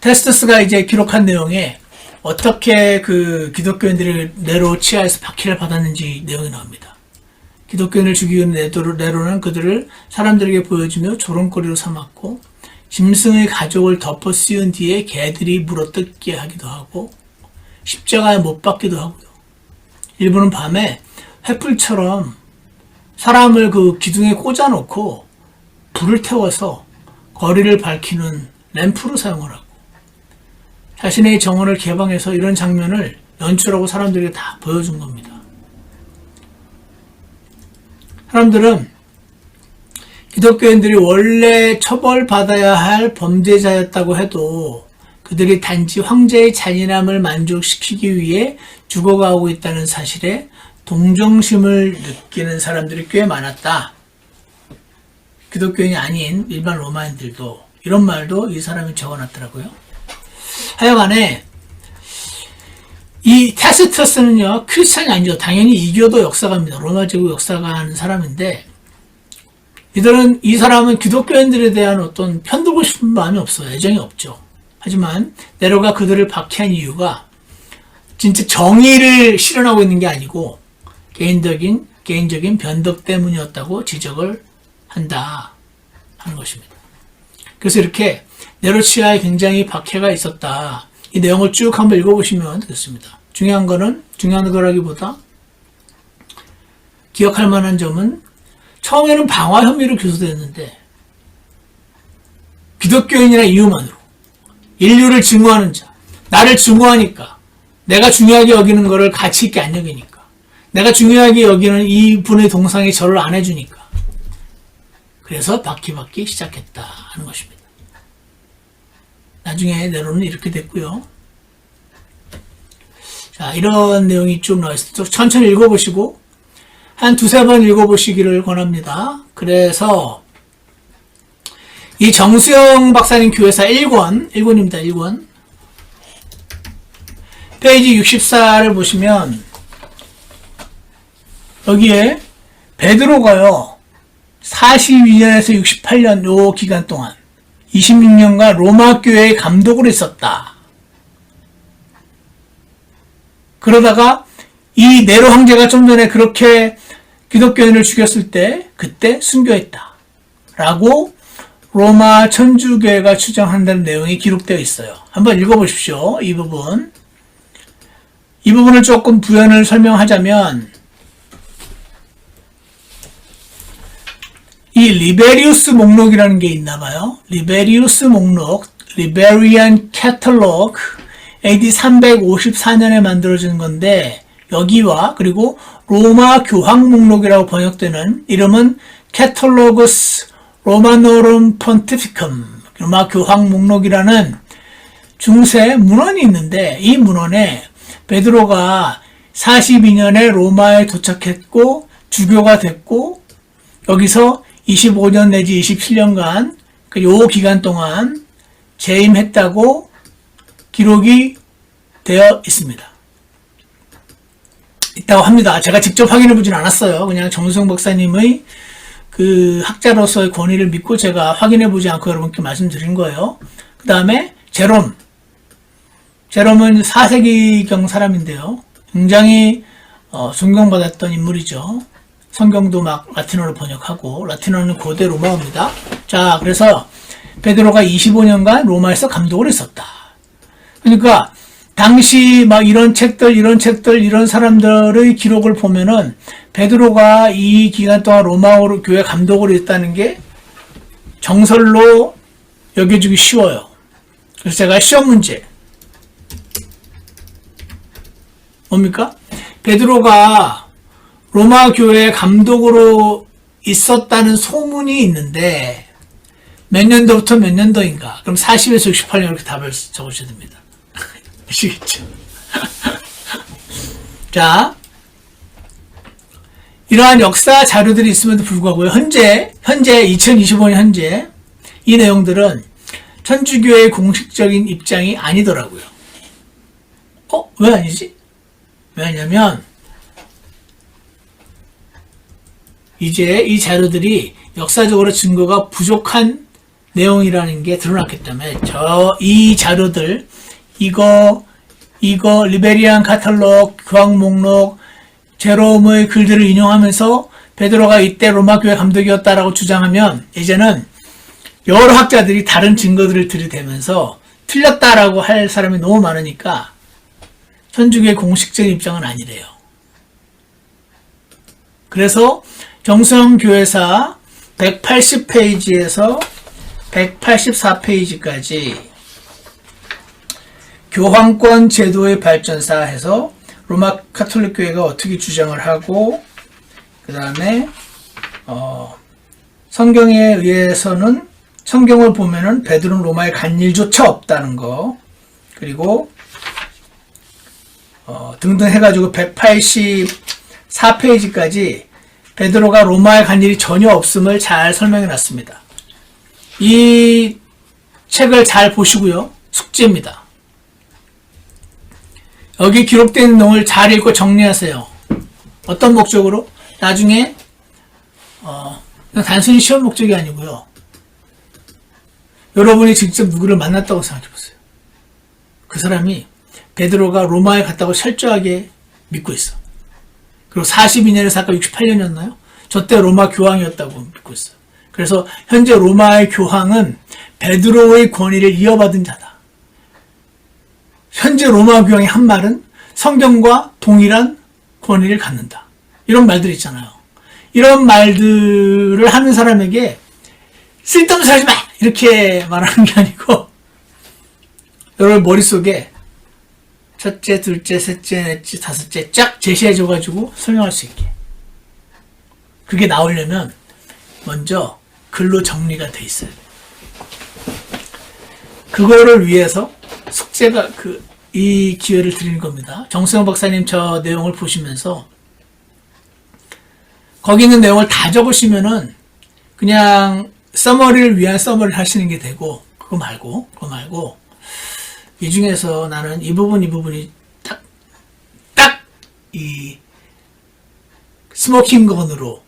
테스토스가 이제 기록한 내용에 어떻게 그 기독교인들이 네로 치하에서 박해를 받았는지 내용이 나옵니다. 기독교인을 죽이기 위한 네로는 그들을 사람들에게 보여주며 조롱거리로 삼았고 짐승의 가죽을 덮어 씌운 뒤에 개들이 물어뜯게 하기도 하고 십자가에 못 박기도 하고요. 일부는 밤에 횃불처럼 사람을 그 기둥에 꽂아놓고 불을 태워서 거리를 밝히는 램프로 사용을 하고 자신의 정원을 개방해서 이런 장면을 연출하고 사람들에게 다 보여준 겁니다. 사람들은 기독교인들이 원래 처벌받아야 할 범죄자였다고 해도 그들이 단지 황제의 잔인함을 만족시키기 위해 죽어가고 있다는 사실에 동정심을 느끼는 사람들이 꽤 많았다. 기독교인이 아닌 일반 로마인들도 이런 말도 이 사람이 적어놨더라고요. 하여간에 이 타시터스는요 크리스찬이 아니죠. 당연히 이교도 역사가입니다. 로마 제국 역사가 하는 사람인데 이 사람은 기독교인들에 대한 어떤 편들고 싶은 마음이 없어요. 애정이 없죠. 하지만 네로가 그들을 박해한 이유가 진짜 정의를 실현하고 있는 게 아니고 개인적인 변덕 때문이었다고 지적을 한다 하는 것입니다. 그래서 이렇게 네로 치하에 굉장히 박해가 있었다. 이 내용을 쭉 한번 읽어보시면 되겠습니다. 중요한 거라기보다 기억할 만한 점은 처음에는 방화 혐의로 기소됐는데 기독교인이라는 이유만으로 인류를 증오하는 자, 나를 증오하니까 내가 중요하게 여기는 것을 가치 있게 안 여기니까 내가 중요하게 여기는 이 분의 동상이 저를 안 해주니까 그래서 박해받기 시작했다 하는 것입니다. 나중에 네로는 이렇게 됐고요. 자, 이런 내용이 쭉 나와 있어요. 천천히 읽어보시고 한 두세 번 읽어보시기를 권합니다. 그래서 이 정수영 박사님 교회사 1권입니다. 1권 페이지 64를 보시면 여기에 베드로가요 42년에서 68년 요 기간 동안 26년간 로마 교회의 감독을 했었다. 그러다가 이 네로 황제가 좀 전에 그렇게 기독교인을 죽였을 때 그때 순교했다 라고 로마 천주교회가 주장한다는 내용이 기록되어 있어요. 한번 읽어보십시오. 이 부분을 조금 부연을 설명하자면 이 리베리우스 목록이라는 게 있나 봐요. 리베리우스 목록, 리베리안 캐탈로그 AD 354년에 만들어진 건데 여기와 그리고 로마 교황 목록이라고 번역되는 이름은 캐탈로그스 로마노름 폰티피컴 로마 교황 목록이라는 중세 문헌이 있는데 이 문헌에 베드로가 42년에 로마에 도착했고 주교가 됐고 여기서 25년 내지 27년간 요 기간 동안 재임했다고 기록이 되어 있습니다. 있다고 합니다. 제가 직접 확인해 보진 않았어요. 그냥 정수영 박사님의 그 학자로서의 권위를 믿고 제가 확인해 보지 않고 여러분께 말씀드린 거예요. 그 다음에 제롬은 4세기경 사람인데요. 굉장히 존경받았던 인물이죠. 성경도 막 라틴어로 번역하고 라틴어는 고대 로마어입니다. 자, 그래서 베드로가 25년간 로마에서 감독을 했었다. 그러니까 당시 막 이런 사람들의 기록을 보면은 베드로가 이 기간 동안 로마 교회 감독을 했다는 게 정설로 여겨주기 쉬워요. 그래서 제가 시험 문제 뭡니까? 베드로가 로마 교회 감독으로 있었다는 소문이 있는데 몇 년도부터 몇 년도인가? 그럼 40에서 68년 이렇게 답을 적으셔야 됩니다. 아시겠죠? 자, 이러한 역사 자료들이 있음에도 불구하고 현재 2025년 현재 이 내용들은 천주교의 공식적인 입장이 아니더라고요. 왜 아니지? 왜냐면 이제 이 자료들이 역사적으로 증거가 부족한 내용이라는 게 드러났기 때문에 이 자료들 이거 리베리안 카탈로그 교황 목록 제롬의 글들을 인용하면서 베드로가 이때 로마 교회 감독이었다라고 주장하면 이제는 여러 학자들이 다른 증거들을 들이대면서 틀렸다라고 할 사람이 너무 많으니까 천주교의 공식적인 입장은 아니래요. 그래서 정성교회사 180페이지에서 184페이지까지 교황권 제도의 발전사 해서 로마 카톨릭 교회가 어떻게 주장을 하고 그 다음에 성경에 의해서는 성경을 보면은 베드로는 로마에 간 일조차 없다는 거 그리고 등등 해가지고 184페이지까지 베드로가 로마에 간 일이 전혀 없음을 잘 설명해 놨습니다. 이 책을 잘 보시고요. 숙제입니다. 여기 기록된 내용을 잘 읽고 정리하세요. 어떤 목적으로? 나중에 그냥 단순히 시험 목적이 아니고요. 여러분이 직접 누구를 만났다고 생각해 보세요. 그 사람이 베드로가 로마에 갔다고 철저하게 믿고 있어. 그리고 42년의 사건 68년이었나요? 저 때 로마 교황이었다고 믿고 있어요. 그래서 현재 로마의 교황은 베드로의 권위를 이어받은 자다. 현재 로마 교황이 한 말은 성경과 동일한 권위를 갖는다. 이런 말들이 있잖아요. 이런 말들을 하는 사람에게 쓸데없는 소리 하지 마! 이렇게 말하는 게 아니고 여러분 머릿속에 첫째, 둘째, 셋째, 넷째, 다섯째 쫙 제시해줘가지고 설명할 수 있게. 그게 나오려면 먼저 글로 정리가 돼 있어야 돼요. 그거를 위해서 숙제가 이 기회를 드리는 겁니다. 정수영 박사님 저 내용을 보시면서 거기 있는 내용을 다 적으시면은 그냥 서머리를 위한 서머리를 하시는 게 되고 그거 말고 이 중에서 나는 이 부분이 딱 이 스모킹 건으로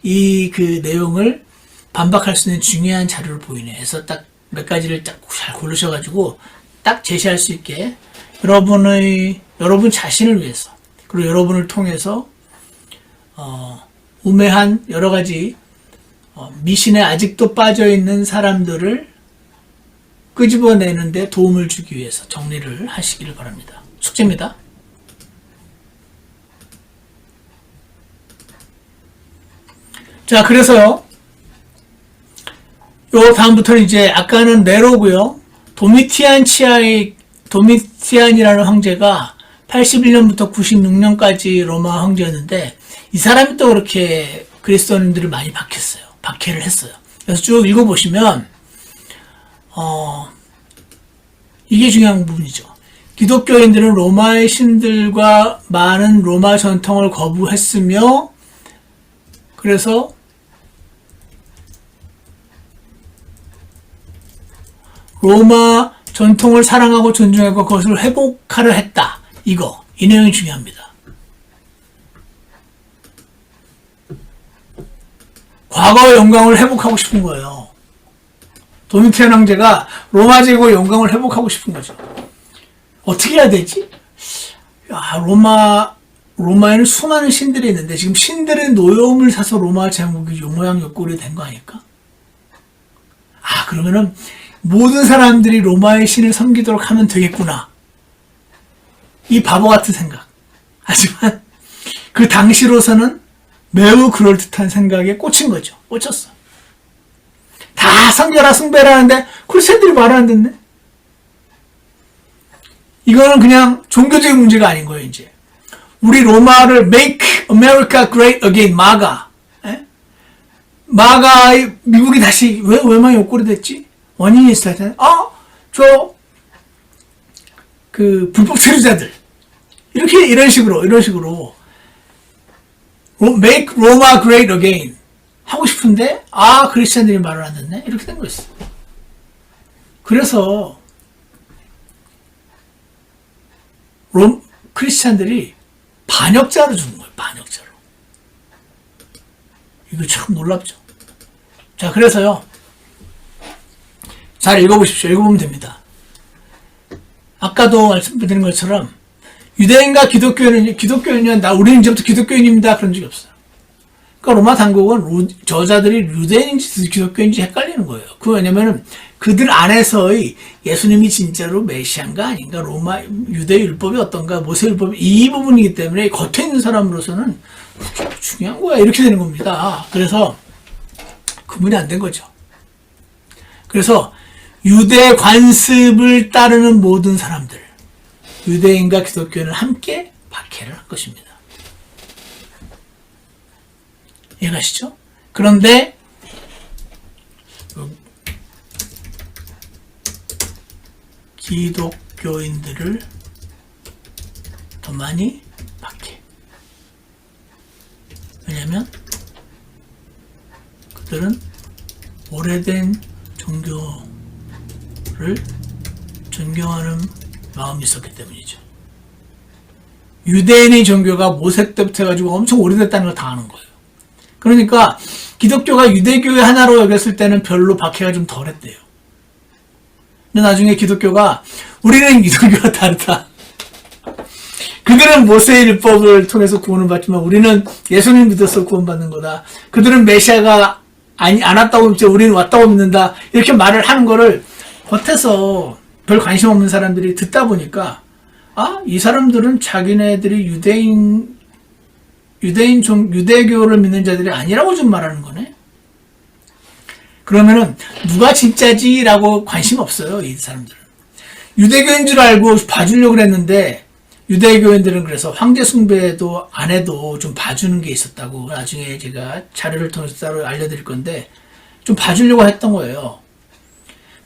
이 그 내용을 반박할 수 있는 중요한 자료를 보이네 해서 딱 몇 가지를 딱 잘 고르셔가지고 딱 제시할 수 있게 여러분 자신을 위해서 그리고 여러분을 통해서 우매한 여러 가지 미신에 아직도 빠져있는 사람들을 끄집어내는데 도움을 주기 위해서 정리를 하시기를 바랍니다. 숙제입니다. 자, 그래서요. 요 다음부터는 이제 아까는 네로고요. 도미티안이라는 황제가 81년부터 96년까지 로마 황제였는데 이 사람이 또 그렇게 그리스도인들을 많이 박해를 했어요. 그래서 쭉 읽어보시면 이게 중요한 부분이죠. 기독교인들은 로마의 신들과 많은 로마 전통을 거부했으며 그래서 로마 전통을 사랑하고 존중하고 그것을 회복하려 했다. 이 내용이 중요합니다. 과거의 영광을 회복하고 싶은 거예요. 도미티안 황제가 로마 제국의 영광을 회복하고 싶은 거죠. 어떻게 해야 되지? 로마에는 수많은 신들이 있는데 지금 신들의 노여움을 사서 로마 제국이 요모양 요꼴이 된 거 아닐까? 그러면은 모든 사람들이 로마의 신을 섬기도록 하면 되겠구나. 이 바보 같은 생각. 하지만 그 당시로서는 매우 그럴듯한 생각에 꽂힌 거죠. 꽂혔어. 다 성결하 숭배라는데 크리스천들이 말을 안 듣네. 이거는 그냥 종교적인 문제가 아닌 거예요. 이제 우리 로마를 Make America Great Again, 마가. 마가의 미국이 다시 왜 막 욕구리 됐지? 원인이 있어야 되나? 불법 체류자들 이런 식으로 Make Roma Great Again 하고 싶은데 크리스천들이 말을 안 듣네. 이렇게 된 거였어. 그래서 크리스천들이 반역자로 주는 거예요. 반역자로. 이거 참 놀랍죠. 자, 그래서요. 잘 읽어보십시오. 읽어보면 됩니다. 아까도 말씀드린 것처럼 유대인과 기독교인은 우리는 이제부터 기독교인입니다. 그런 적이 없어요. 그러니까 로마 당국은 저자들이 유대인인지 기독교인인지 헷갈리는 거예요. 왜냐면은 그들 안에서의 예수님이 진짜로 메시아인가 아닌가, 유대 율법이 어떤가, 모세 율법이 이 부분이기 때문에 겉에 있는 사람으로서는 중요한 거야. 이렇게 되는 겁니다. 그래서 구분이 안 된 거죠. 그래서 유대 관습을 따르는 모든 사람들, 유대인과 기독교인은 함께 박해를 할 것입니다. 이해가시죠? 그런데 기독교인들을 더 많이 박해. 왜냐면 그들은 오래된 종교를 존경하는 마음이 있었기 때문이죠. 유대인의 종교가 모세 때부터 해가지고 엄청 오래됐다는 걸 다 아는 거예요. 그러니까 기독교가 유대교의 하나로 여겼을 때는 별로 박해가 좀 덜했대요. 근데 나중에 기독교가 우리는 유대교가 다르다. 그들은 모세의 율법을 통해서 구원을 받지만 우리는 예수님 믿어서 구원받는 거다. 그들은 메시아가 안 왔다고 믿지 우리는 왔다고 믿는다. 이렇게 말을 하는 거를 겉에서 별 관심 없는 사람들이 듣다 보니까 이 사람들은 자기네들이 유대교를 믿는 자들이 아니라고 좀 말하는 거네. 그러면은 누가 진짜지라고 관심 없어요. 이 사람들은 유대교인 줄 알고 봐주려고 그랬는데 유대교인들은 그래서 황제 숭배도 안 해도 좀 봐주는 게 있었다고 나중에 제가 자료를 통해서 따로 알려드릴 건데 좀 봐주려고 했던 거예요.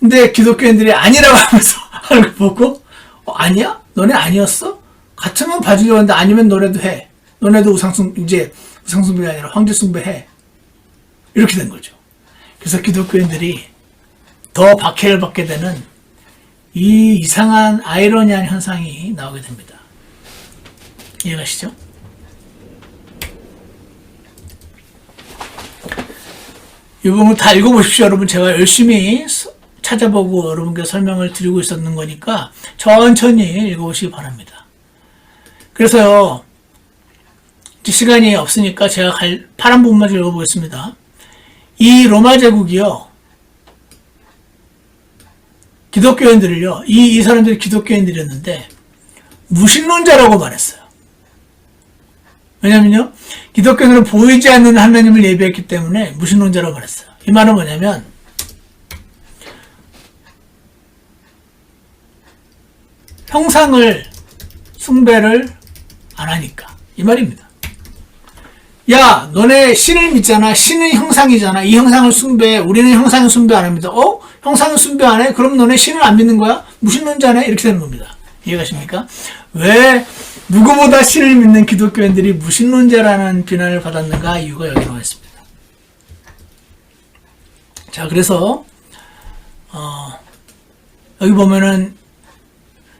근데 기독교인들이 아니라고 하면서 하는 거 보고 아니야? 너네 아니었어? 같으면 봐주려고 하는데 아니면 너네도 해. 너네도 우상숭배가 아니라 황제숭배해. 이렇게 된 거죠. 그래서 기독교인들이 더 박해를 받게 되는 이 이상한 아이러니한 현상이 나오게 됩니다. 이해가시죠? 이 부분 다 읽어보십시오. 여러분 제가 열심히 찾아보고 여러분께 설명을 드리고 있었는 거니까 천천히 읽어보시기 바랍니다. 그래서요. 시간이 없으니까 제가 파란 부분만 읽어보겠습니다. 이 로마 제국이요. 기독교인들을요. 이 사람들이 기독교인들이었는데 무신론자라고 말했어요. 왜냐면요. 기독교인들은 보이지 않는 하나님을 예배했기 때문에 무신론자라고 말했어요. 이 말은 뭐냐면 형상을 숭배를 안 하니까 이 말입니다. 야, 너네 신을 믿잖아. 신은 형상이잖아. 이 형상을 숭배해. 우리는 형상을 숭배 안 합니다. 형상을 숭배 안 해? 그럼 너네 신을 안 믿는 거야? 무신론자네? 이렇게 되는 겁니다. 이해가십니까? 왜 누구보다 신을 믿는 기독교인들이 무신론자라는 비난을 받았는가? 이유가 여기 나와 있습니다. 자, 그래서 여기 보면은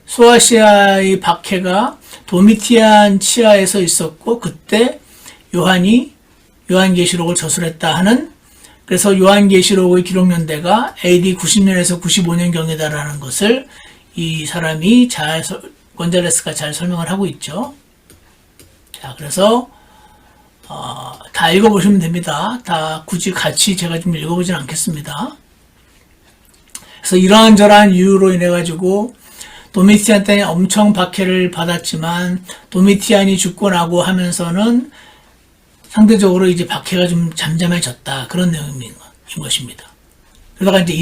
소아시아의 박해가 도미티안 치하에서 있었고 그때 요한계시록을 저술했다 하는, 그래서 요한계시록의 기록연대가 AD 90년에서 95년경이다라는 것을 이 사람이 건잘레스가 잘 설명을 하고 있죠. 자, 그래서 다 읽어보시면 됩니다. 다 굳이 같이 제가 좀 읽어보진 않겠습니다. 그래서 이러한저러한 이유로 인해 가지고 도미티안 때문에 엄청 박해를 받았지만 도미티안이 죽고 나고 하면서는 상대적으로 이제 박해가 좀 잠잠해졌다. 그런 내용인 것입니다. 그러다가 이제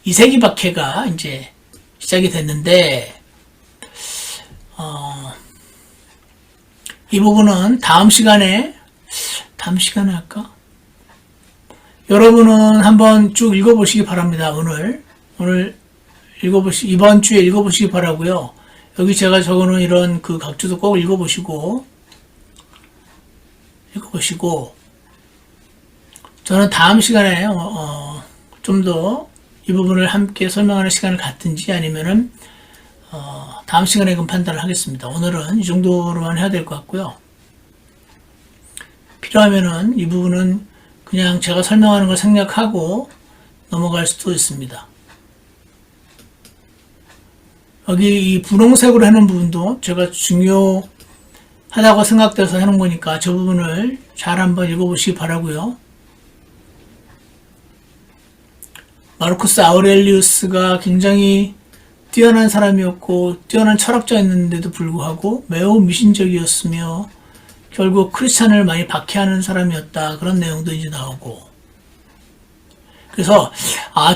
2세기 박해가 이제 시작이 됐는데, 이 부분은 다음 시간에 할까? 여러분은 한번 쭉 읽어보시기 바랍니다. 오늘 이번 주에 읽어보시기 바라고요. 여기 제가 적어놓은 이런 그 각주도 꼭 읽어보시고, 저는 다음 시간에, 좀 더 이 부분을 함께 설명하는 시간을 갖든지 아니면은, 다음 시간에 그 판단을 하겠습니다. 오늘은 이 정도로만 해야 될 것 같고요. 필요하면은 이 부분은 그냥 제가 설명하는 걸 생략하고 넘어갈 수도 있습니다. 여기 이 분홍색으로 해놓은 부분도 제가 중요하다고 생각돼서 해놓은 거니까 저 부분을 잘 한번 읽어보시기 바라고요. 마르쿠스 아우렐리우스가 굉장히 뛰어난 사람이었고 뛰어난 철학자였는데도 불구하고 매우 미신적이었으며 결국 크리스찬을 많이 박해하는 사람이었다. 그런 내용도 이제 나오고. 그래서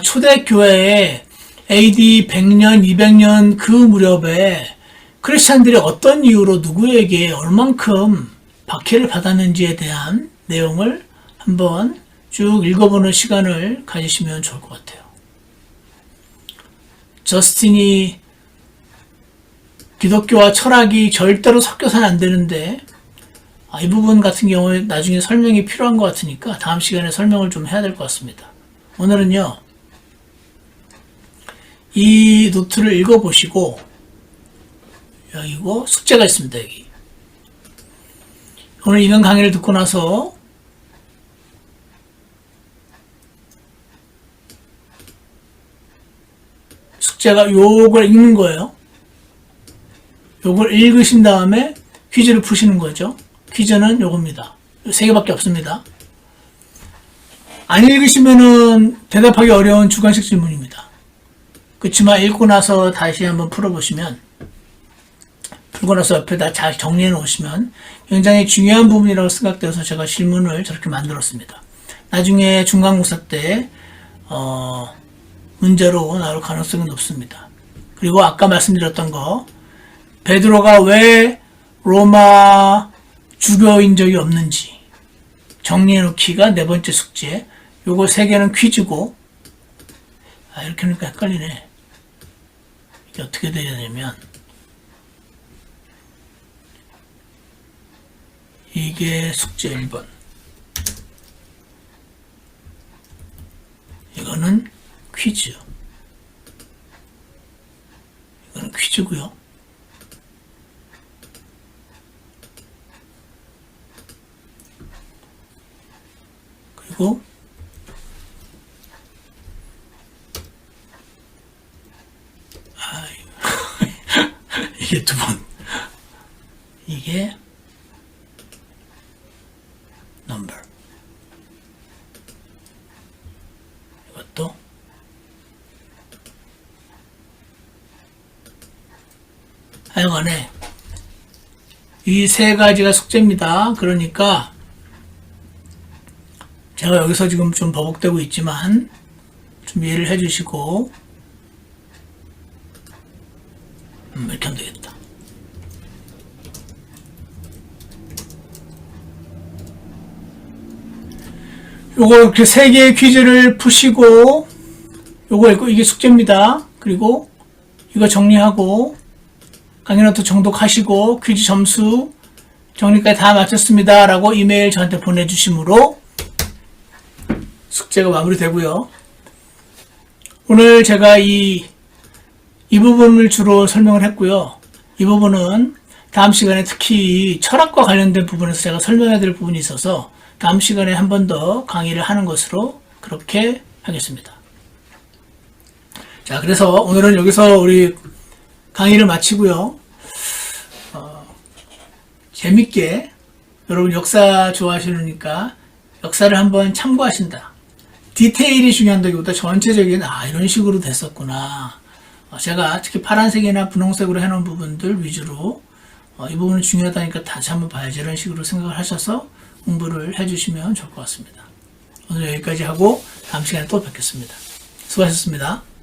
초대교회에 AD 100년, 200년 그 무렵에 크리스찬들이 어떤 이유로 누구에게 얼만큼 박해를 받았는지에 대한 내용을 한번 쭉 읽어보는 시간을 가지시면 좋을 것 같아요. 저스틴이 기독교와 철학이 절대로 섞여서는 안 되는데 이 부분 같은 경우에 나중에 설명이 필요한 것 같으니까 다음 시간에 설명을 좀 해야 될 것 같습니다. 오늘은요, 이 노트를 읽어보시고, 여기고 숙제가 있습니다. 여기. 오늘 이런 강의를 듣고 나서 숙제가 요걸 읽는 거예요. 요걸 읽으신 다음에 퀴즈를 푸시는 거죠. 퀴즈는 요겁니다. 3개밖에 없습니다. 안 읽으시면은 대답하기 어려운 주관식 질문입니다. 그렇지만 읽고 나서 다시 한번 풀어보시면, 풀고 나서 옆에다 잘 정리해 놓으시면 굉장히 중요한 부분이라고 생각되어서 제가 질문을 저렇게 만들었습니다. 나중에 중간고사 때 문제로 나올 가능성은 높습니다. 그리고 아까 말씀드렸던 거, 베드로가 왜 로마 주교인 적이 없는지 정리해 놓기가 4번째 숙제. 요거 3개는 퀴즈고, 이렇게 하니까 헷갈리네. 이게 어떻게 돼야 되냐면, 이게 숙제 1번. 이거는 퀴즈. 이거는 퀴즈고요. 그리고 이게 2번. 이게 넘버. 이것도 하여간에 이 3가지가 숙제입니다. 그러니까 제가 여기서 지금 좀 버벅대고 있지만 좀 이해를 해주시고, 이렇게 하면 되겠다. 요거 이렇게 3개의 퀴즈를 푸시고, 요거 읽고, 이게 숙제입니다. 그리고 이거 정리하고, 강의노트 정독하시고, 퀴즈 점수 정리까지 다 마쳤습니다. 라고 이메일 저한테 보내주시므로 숙제가 마무리되고요. 오늘 제가 이 부분을 주로 설명을 했고요. 이 부분은 다음 시간에 특히 철학과 관련된 부분에서 제가 설명해야 될 부분이 있어서 다음 시간에 한 번 더 강의를 하는 것으로 그렇게 하겠습니다. 자, 그래서 오늘은 여기서 우리 강의를 마치고요. 재밌게, 여러분 역사 좋아하시니까 역사를 한번 참고하신다. 디테일이 중요한다기보다 전체적인 이런 식으로 됐었구나. 제가 특히 파란색이나 분홍색으로 해놓은 부분들 위주로 이 부분은 중요하다니까 다시 한번 봐야지, 이런 식으로 생각을 하셔서 공부를 해주시면 좋을 것 같습니다. 오늘 여기까지 하고 다음 시간에 또 뵙겠습니다. 수고하셨습니다.